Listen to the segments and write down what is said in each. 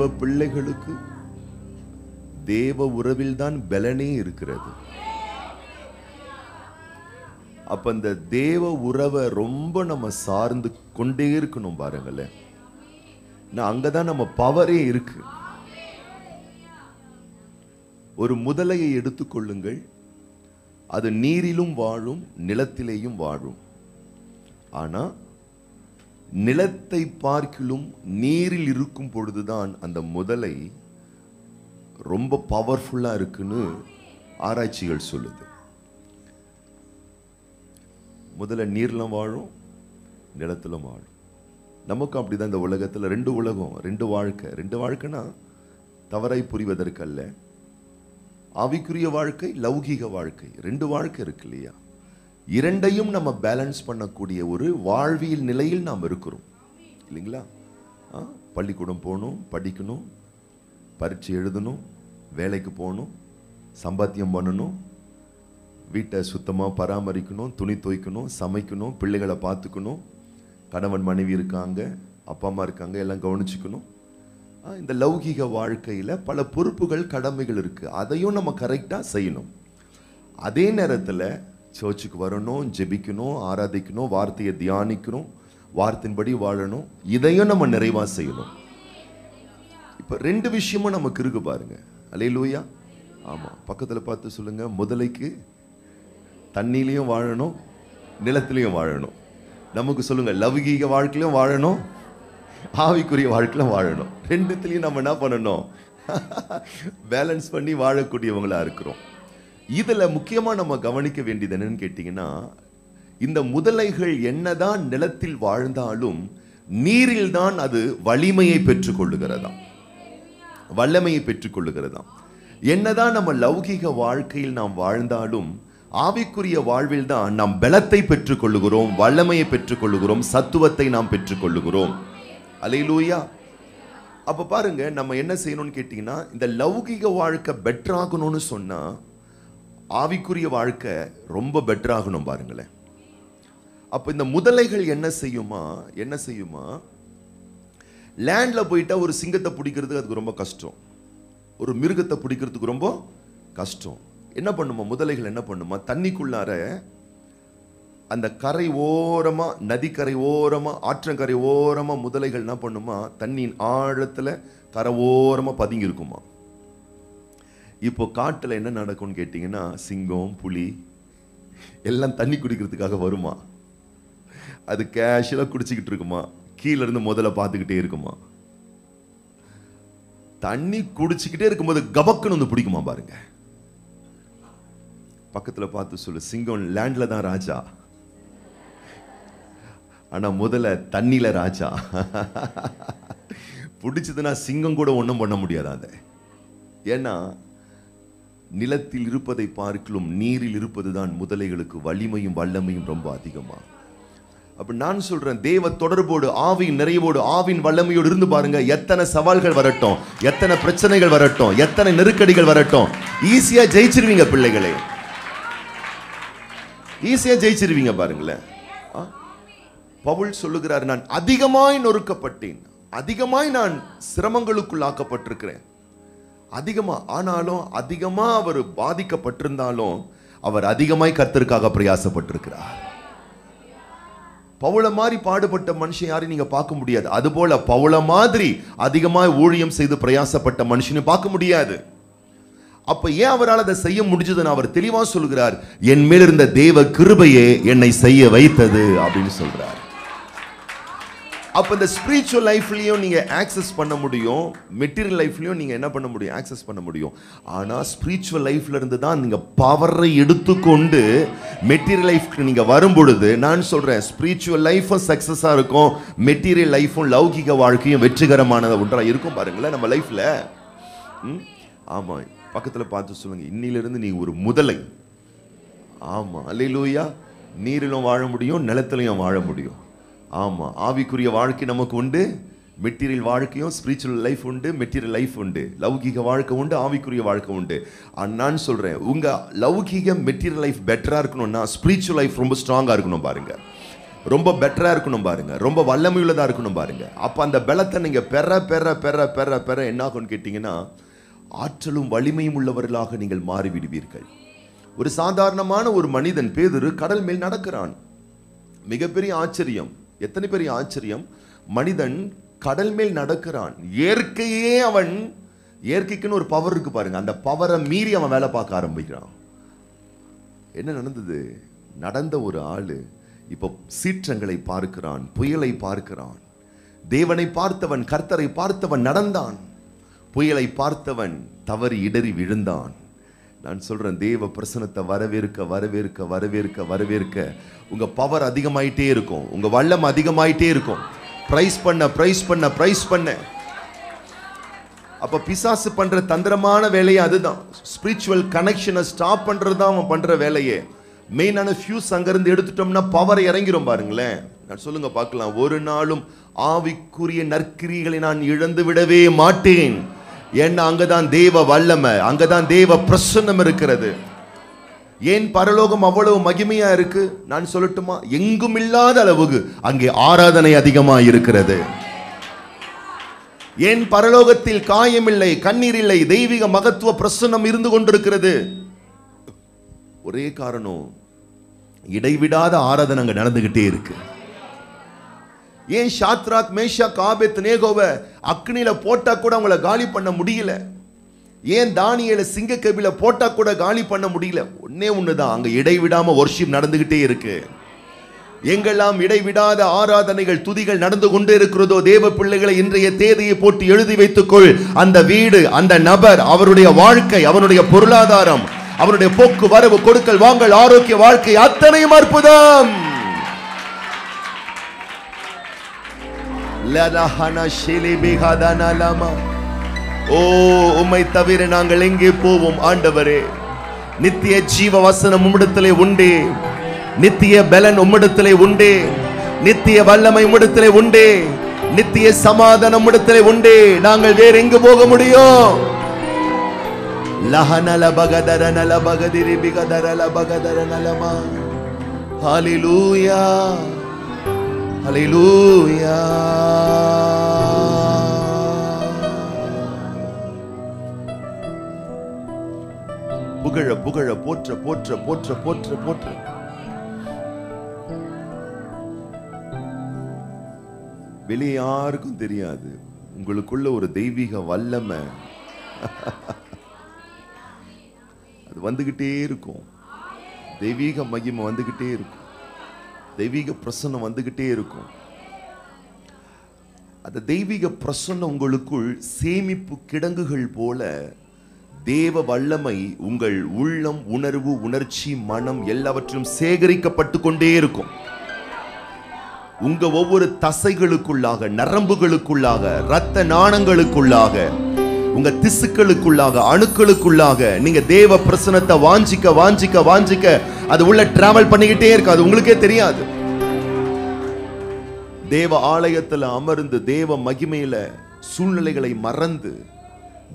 தேவ பிள்ளைகளுக்கு தேவ உறவில் தான் பலனே இருக்கிறது. அப்ப அந்த தேவ உறவை ரொம்ப நம்ம சார்ந்து கொண்டே இருக்கணும் பாருங்களேன். அங்கதான் நம்ம பவரே இருக்கு. ஒரு முதலையை எடுத்துக்கொள்ளுங்கள். அது நீரிலும் வாழும், நிலத்திலேயும் வாழும். ஆனா நிலத்தை பார்க்கிலும் நீரில் இருக்கும் பொழுதுதான் அந்த முதலை ரொம்ப பவர்ஃபுல்லா இருக்குன்னு ஆராய்ச்சிகள் சொல்லுது. முதல்ல நீர்ல வாழும், நிலத்துல வாழும். நமக்கும் அப்படிதான். இந்த உலகத்துல ரெண்டு உலகம், ரெண்டு வாழ்க்கை. ரெண்டு வாழ்க்கைனா தவறாய் புரிவதற்கல்ல. ஆவிக்குரிய வாழ்க்கை, லௌகீக வாழ்க்கை, ரெண்டு வாழ்க்கை இருக்கு இல்லையா? இரண்டையும் நம்ம பேலன்ஸ் பண்ணக்கூடிய ஒரு வாழ்வியல் நிலையில் நாம் இருக்கிறோம் இல்லைங்களா? பள்ளிக்கூடம் போகணும், படிக்கணும், பரீட்சை எழுதணும், வேலைக்கு போகணும், சம்பாத்தியம் பண்ணணும், வீட்டை சுத்தமாக பராமரிக்கணும், துணி துவைக்கணும், சமைக்கணும், பிள்ளைகளை பார்த்துக்கணும், கணவன் மனைவி இருக்காங்க, அப்பா அம்மா இருக்காங்க, எல்லாம் கவனிச்சுக்கணும். இந்த லௌகீக வாழ்க்கையில் பல பொறுப்புகள், கடமைகள் இருக்கு. அதையும் நம்ம கரெக்டாக செய்யணும். அதே நேரத்தில் சர்ச்சுக்கு வரணும், ஜெபிக்கணும், ஆராதிக்கணும், வார்த்தையை தியானிக்கணும், வார்த்தையின்படி வாழணும். இதையும் நம்ம நிறைவாக செய்யணும். இப்போ ரெண்டு விஷயமும் நமக்கு இருக்கு பாருங்க. அல்லேலூயா. ஆமாம், பக்கத்தில் பார்த்து சொல்லுங்க, முதலைக்கு தண்ணிலையும் வாழணும், நிலத்திலையும் வாழணும். நமக்கு சொல்லுங்க, லௌகீக வாழ்க்கையிலும் வாழணும், ஆவிக்குரிய வாழ்க்கையிலும் வாழணும். ரெண்டுத்திலையும் நம்ம என்ன பண்ணணும்? பேலன்ஸ் பண்ணி வாழக்கூடியவங்களா இருக்கிறோம். இதுல முக்கியமா நம்ம கவனிக்க வேண்டியது என்னன்னு கேட்டீங்கன்னா, இந்த முதலைகள் என்னதான் நிலத்தில் வாழ்ந்தாலும் நீரில் தான் அது வலிமையை பெற்றுக் கொள்ளுகிறதாம், வல்லமையை பெற்றுக் கொள்ளுகிறதாம். என்னதான் நம்ம லௌகீக வாழ்க்கையில் நாம் வாழ்ந்தாலும் ஆவிக்குரிய வாழ்வில் தான் நாம் பலத்தை பெற்றுக் கொள்ளுகிறோம், வல்லமையை பெற்றுக் கொள்ளுகிறோம், சத்துவத்தை நாம் பெற்றுக் கொள்ளுகிறோம். அல்லேலூயா. அப்ப பாருங்க, நம்ம என்ன செய்யணும்னு கேட்டீங்கன்னா, இந்த லௌகிக வாழ்க்கை பெட்டர் ஆகணும்னு சொன்னா ஆவிக்குரிய வாழ்க்கை ரொம்ப பெட்டர் ஆகணும் பாருங்களேன். அப்ப இந்த முதலைகள் என்ன செய்யுமா, லேண்ட்ல போயிட்டா ஒரு சிங்கத்தை பிடிக்கிறதுக்கு அதுக்கு ரொம்ப கஷ்டம், ஒரு மிருகத்தை பிடிக்கிறதுக்கு ரொம்ப கஷ்டம். என்ன பண்ணுமா முதலைகள்? என்ன பண்ணுமா, தண்ணிக்குள்ளார அந்த கரை ஓரமா, நதிக்கரை ஓரமா, ஆற்றங்கரை ஓரமா முதலைகள் என்ன பண்ணுமா, தண்ணியின் ஆழத்துல கரை ஓரமா பதுங்கி இருக்குமா. இப்போ காட்டுல என்ன நடக்கும்னு கேட்டீங்கன்னா, சிங்கம், புலி எல்லாம் தண்ணி குடிக்கிறதுக்காக வருமா. அது கேஷுவலா குடிச்சுக்கிட்டு இருக்குமா, கீழே இருந்து முதல்ல பார்த்துக்கிட்டே இருக்குமா. தண்ணி குடிச்சுக்கிட்டே இருக்கும்போது கபக்குன்னு வந்து பிடிக்குமா பாருங்க. பக்கத்துல பார்த்து சொல்லு, சிங்கம் லேண்ட்ல தான் ராஜா, ஆனா முதல்ல தண்ணியில ராஜா. பிடிச்சதுன்னா சிங்கம் கூட ஒன்றும் பண்ண முடியாது அதை. ஏன்னா நிலத்தில் இருப்பதை பார்க்கலும் நீரில் இருப்பதுதான் முதலைகளுக்கு வலிமையும் வல்லமையும் ரொம்ப அதிகமா. அப்ப நான் சொல்றேன், தேவ தொடர்போடு, ஆவியின் நிறைவோடு, ஆவின் வல்லமையோடு இருந்து பாருங்க. எத்தனை சவால்கள் வரட்டும், எத்தனை பிரச்சனைகள் வரட்டும், எத்தனை நெருக்கடிகள் வரட்டும், ஈஸியா ஜெயிச்சிருவீங்க பிள்ளைகளே, ஈஸியா ஜெயிச்சிருவீங்க பாருங்களேன். பவுல் சொல்லுகிறார், நான் அதிகமாய் நொறுக்கப்பட்டேன், அதிகமாய் நான் சிரமங்களுக்குள் ஆக்கப்பட்டிருக்கிறேன், அதிகமா. ஆனாலும் அதிகமா அவர் பாதிக்கப்பட்டிருந்தாலும் அவர் அதிகமாய் கர்த்தருக்காக பிரயாசப்பட்டிருக்கிறார். பவுல மாதிரி பாடுபட்ட மனுஷன் யாரையும் நீங்க பார்க்க முடியாது. அதுபோல பவுல மாதிரி அதிகமாய் ஊழியம் செய்து பிரயாசப்பட்ட மனுஷனை பார்க்க முடியாது. அப்ப ஏன் அவரால் அதை செய்ய முடிஞ்சதுன்னு அவர் தெளிவா சொல்கிறார், என் மேல் இருந்த தேவ கிருபையே என்னை செய்ய வைத்தது அப்படின்னு சொல்றார். அப்ப இந்த ஸ்பிரிச்சுவல் லைஃப்லயும் நீங்க ஆக்சஸ் பண்ண முடியும், மெட்டீரியல் லைஃப்லயும் நீங்க என்ன பண்ண முடியும், ஆக்சஸ் பண்ண முடியும். ஆனா ஸ்பிரிச்சுவல் லைஃப்ல இருந்து தான் நீங்க பவரை எடுத்துக்கொண்டு மெட்டீரியல் லைஃப்க்கு நீங்க வரும் பொழுது, நான் சொல்றேன், ஸ்பிரிச்சுவல் லைஃபும் சக்சஸா இருக்கும், மெட்டீரியல் லைஃபும் லௌகிக வாழ்க்கையும் வெற்றிகரமான ஒன்றா இருக்கும் பாருங்களேன் நம்ம லைஃப்ல. ஆமா, பக்கத்துல பார்த்து சொல்லுங்க, இன்னிலிருந்து நீ ஒரு முதலை. ஆமா, அல்லேலூயா. நீரிலும் வாழ முடியும், நிலத்திலையும் வாழ முடியும். ஆமா, ஆவிக்குரிய வாழ்க்கை நமக்கு உண்டு, மெட்டீரியல் வாழ்க்கையும், ஸ்பிரிச்சுவல் லைஃப் உண்டு, மெட்டீரியல் லைஃப் உண்டு, லௌகிக வாழ்க்கை உண்டு, ஆவிக்குரிய வாழ்க்கை உண்டு. நான் சொல்றேன், உங்க லௌகிக மெட்டீரியல் லைஃப் பெட்டரா இருக்கணும்னா ஸ்பிரிச்சுவல் லைஃப் ரொம்ப ஸ்ட்ராங்கா இருக்கணும் பாருங்க. ரொம்ப பெட்டரா இருக்கணும் பாருங்க, ரொம்ப வல்லமையுள்ளதா இருக்கணும் பாருங்க. அப்ப அந்த பலத்தை நீங்க பெற பெற பெற பெற பெற என்ன ஆகும்னு கேட்டீங்கன்னா, ஆற்றலும் வலிமையும் உள்ளவர்களாக நீங்கள் மாறிவிடுவீர்கள். ஒரு சாதாரணமான ஒரு மனிதன் பேதுரு கடல் மேல் நடக்கிறான். மிகப்பெரிய ஆச்சரியம். எத்தனை பெரிய ஆச்சரியம்! மனிதன் கடல் மேல் நடக்கிறான். இயற்கைக்குன்னு ஒரு பவர் இருக்கு பாருங்க, அந்த பவரை மீறி அவன் வேலை பார்க்க ஆரம்பிக்கிறான். என்ன நடந்தது? நடந்த ஒரு ஆளு இப்போ சீற்றங்களை பார்க்கிறான், புயலை பார்க்கிறான். தேவனை பார்த்தவன், கர்த்தரை பார்த்தவன் நடந்தான். புயலை பார்த்தவன் தவறி இடறி விழுந்தான். நான் சொல்றேன், தேவ பிரசன்னத்தை வரவேற்க வரவேற்க வரவேற்க வரவேற்க உங்க பவர் அதிகமாயிட்டே இருக்கும், உங்க வல்லம் அதிகமாயிட்டே இருக்கும். பிரைஸ் பண்ண பிரைஸ் பண்ண பிரைஸ் பண்ண. அப்ப பிசாசு பண்ற தந்திரமான வேலையே அதுதான். ஸ்பிரிச்சுவல் கனெக்ஷனை ஸ்டாப் பண்றது தான் அவன் பண்ற வேலையே. மெயினான ஃபியூஸ் அங்கிருந்து எடுத்துட்டோம்னா பவர் இறங்கிரும் பாருங்களேன். நான் சொல்லுங்க பார்க்கலாம், ஒரு நாளும் ஆவிக்குரிய நற்கிரிகளை நான் இழந்து விடவே மாட்டேன். ஏன்னா அங்கதான் தேவ வல்லமை, அங்கதான் தேவ பிரசன்னம் இருக்கிறது. ஏன் பரலோகம் அவ்வளவு மகிமையா இருக்கு நான் சொல்லட்டுமா? எங்கும் இல்லாத அளவுக்கு அங்கே ஆராதனை அதிகமா இருக்கிறது. ஏன் பரலோகத்தில் காயமில்லை, கண்ணீர் இல்லை, தெய்வீக மகத்துவ பிரசன்னம் இருந்து கொண்டிருக்கிறது? ஒரே காரணம், இடைவிடாத ஆராதனை அங்க நடந்துகிட்டே இருக்கு. ஏன் ஷாத்ராக் மேஷாக் ஆபேத்நேகோவை அக்னியில போட்டா கூட அவங்கள காலி பண்ண முடியல? ஏன் தானியேலை சிங்கக்கபில போட்டா கூட காலி பண்ண முடியல? ஒன்னே ஒண்ணுதான், அங்க இடைவிடாம வொர்ஷிப் நடந்துகிட்டே இருக்கு. எங்கெல்லாம் இடைவிடாத ஆராதனைகள் துதிகள் நடந்து கொண்டே இருக்கிறதோ, தேவ பிள்ளைகளை இன்றைய தேதியை போட்டு எழுதி வைத்துக்கொள். அந்த வீடு, அந்த நபர், அவருடைய வாழ்க்கை, அவனுடைய பொருளாதாரம், அவருடைய போக்கு வரவு, கொடுக்கல் வாங்கல், ஆரோக்கிய வாழ்க்கை, அத்தனையும் அற்புதம். ஓ, உம்மை தவிர நாங்கள் எங்கே போவோம் ஆண்டவரே? நித்திய ஜீவ வசனம் உம்மிடத்திலே உண்டே, நித்திய பலன் உம்மிடத்திலே உண்டே, நித்திய வல்லமை உம்மிடத்திலே உண்டே, நித்திய சமாதானம் உம்மிடத்திலே உண்டே. நாங்கள் வேற எங்கு போக முடியும்? லஹனல பகதரனல பகதிரி பிகதரல பகதரனலமா. ஹல்லேலூயா ஹல்லேலூயா. புகழ புகழ போற்ற போற்ற போற்ற போற்ற போற்ற. வெளியே யாருக்கும் தெரியாது, உங்களுக்குள்ள ஒரு தெய்வீக வல்லமை அது வந்துகிட்டே இருக்கும். தெய்வீக மகிமை வந்துகிட்டே இருக்கும், தெய்வீக பிரசன்னம் வந்துகிட்டே இருக்கும். அந்த தெய்வீக பிரசன்னம் உங்களுக்குள் சேமிப்பு கிடங்குகள் போல தேவ வல்லமை உங்கள் உள்ளம், உணர்வு, உணர்ச்சி, மனம் எல்லாவற்றிலும் சேகரிக்கப்பட்டு கொண்டே இருக்கும். உங்க ஒவ்வொரு தசைகளுக்குள்ளாக, நரம்புகளுக்குள்ளாக, இரத்த நாணங்களுக்குள்ளாக, உங்க திசுக்களுக்குள்ளாக, அணுக்களுக்குள்ளாக நீங்க தேவ பிரசன்னத்தை வாஞ்சிக்க வாஞ்சிக்க வாஞ்சிக்க அது உள்ள டிராவல் பண்ணிக்கிட்டே இருக்கு. அது உங்களுக்கே தெரியாது. தேவ ஆலயத்தில் அமர்ந்து தேவ மகிமையில சூழ்நிலைகளை மறந்து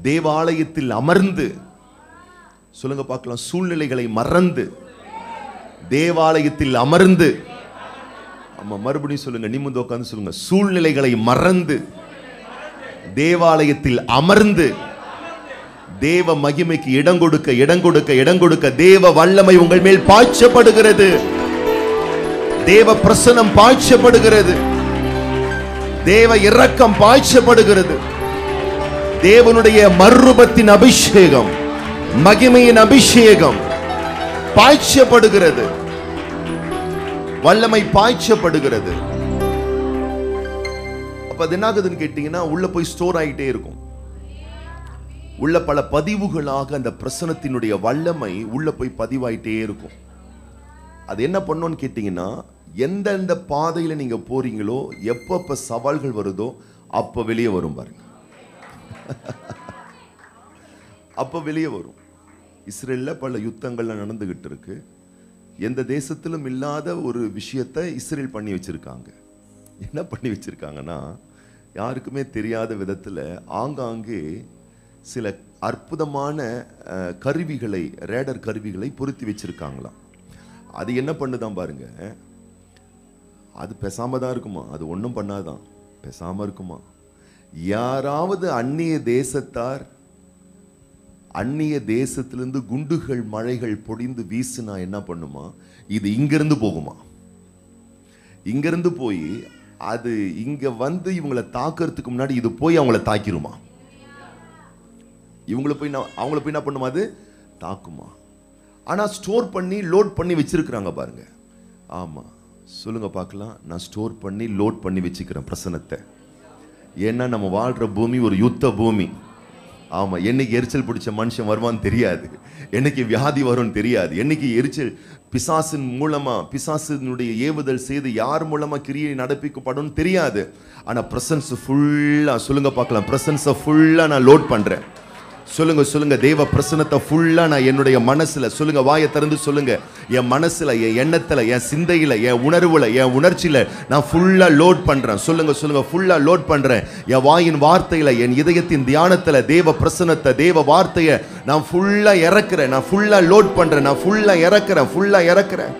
தேவாலயத்தில் அமர்ந்து, சொல்லுங்க பார்க்கலாம், சூழ்நிலைகளை மறந்து தேவாலயத்தில் அமர்ந்து. ஆமா, மறுபடியும் சொல்லுங்க, நிமிர்ந்து உட்கார்ந்து சொல்லுங்க, சூழ்நிலைகளை மறந்து தேவாலயத்தில் அமர்ந்து தேவ மகிமைக்கு இடம் கொடுக்க இடம் கொடுக்க இடம் கொடுக்க தேவ வல்லமை உங்கள் மேல் பாய்ச்சப்படுகிறது, தேவ பிரசன்னம் பாய்ச்சப்படுகிறது, தேவ இரக்கம் பாய்ச்சப்படுகிறது, தேவனுடைய மறுரூபத்தின் அபிஷேகம், மகிமையின் அபிஷேகம் பாய்ச்சப்படுகிறது, வல்லமை பாய்ச்சப்படுகிறது. அப்ப அது என்ன ஆகுதுன்னு கேட்டீங்கன்னா, உள்ள போய் ஸ்டோர் ஆகிட்டே இருக்கும். உள்ள பல பதிவுகளாக அந்த பிரசனத்தினுடைய வல்லமை உள்ள போய் பதிவாயிட்டே இருக்கும். அது என்ன பண்ணோன்னு கேட்டீங்கன்னா, எந்தெந்த பாதையில நீங்க போறீங்களோ, எப்ப சவால்கள் வருதோ அப்ப வெளியே வரும் பாருங்க. அப்ப வெளியே வரும். இஸ்ரேல்ல பல யுத்தங்கள்லாம் நடந்துகிட்டு இருக்கு. எந்த தேசத்திலும் இல்லாத ஒரு விஷயத்தை இஸ்ரேல் பண்ணி வச்சிருக்காங்க. என்ன பண்ணி வச்சிருக்காங்கன்னா, யாருக்குமே தெரியாத விதத்துல ஆங்காங்கே சில அற்புதமான கருவிகளை, ரேடர் கருவிகளை பொருத்தி வச்சிருக்காங்களாம். அது என்ன பண்ணுதான் பாருங்க, அது பேசாம தான் இருக்குமா, அது ஒன்றும் பண்ணாதான், பேசாம இருக்குமா. யாராவது அந்நிய தேசத்தார் அந்நிய தேசத்திலிருந்து குண்டுகள் மழைகள் பொழிந்து வீசுனா என்ன பண்ணுமா, இது இங்கிருந்து போகுமா, இங்கிருந்து போய் அது இங்க வந்து இவங்களை தாக்குறதுக்கு முன்னாடி இது போய் அவங்கள தாக்கிருமா, அவங்கள போய் என்ன பண்ணுமா, அது தாக்குமா. ஆனா ஸ்டோர் பண்ணி லோட் பண்ணி வச்சிருக்கிறாங்க பாருங்க. ஆமா, சொல்லுங்க பார்க்கலாம். நான் ஸ்டோர் பண்ணி லோட் பண்ணி வச்சுக்கிறேன் பிரசனத்தை. ஏன்னா நம்ம வாழ்ற பூமி ஒரு யுத்த பூமி. ஆமா, என்னைக்கு எரிச்சல் பிடிச்ச மனுஷன் வருவான்னு தெரியாது, என்னைக்கு வியாதி வரும்னு தெரியாது, என்னைக்கு எரிச்சல் பிசாசின் மூலமா பிசாசினுடைய ஏவுதல் செய்து யார் மூலமா கிரியை நடப்பிக்கப்படும் தெரியாது. ஆனா பிரசன்ஸ் ஃபுல்லா, சொல்லுங்க பார்க்கலாம், பிரசன்ஸை ஃபுல்லா நான் லோட் பண்றேன். சொல்லுங்க சொல்லுங்க, தேவ பிரசன்னத்தை ஃபுல்லா நான் என்னுடைய மனசுல, சொல்லுங்க, வாயை திறந்து சொல்லுங்க, என் மனசுல, என் எண்ணத்துல, என் சிந்தையில, என் உணர்வுல, என் உணர்ச்சியில நான் ஃபுல்லா லோட் பண்றேன். சொல்லுங்க சொல்லுங்க, ஃபுல்லா லோட் பண்றேன். என் வாயின் வார்த்தையில, என் இதயத்தின் தியானத்துல தேவ பிரசன்னத்தை, தேவ வார்த்தையை நான் ஃபுல்லா இறக்குறேன், நான் ஃபுல்லா லோட் பண்றேன், நான் ஃபுல்லா இறக்குறேன், ஃபுல்லா இறக்குறேன்.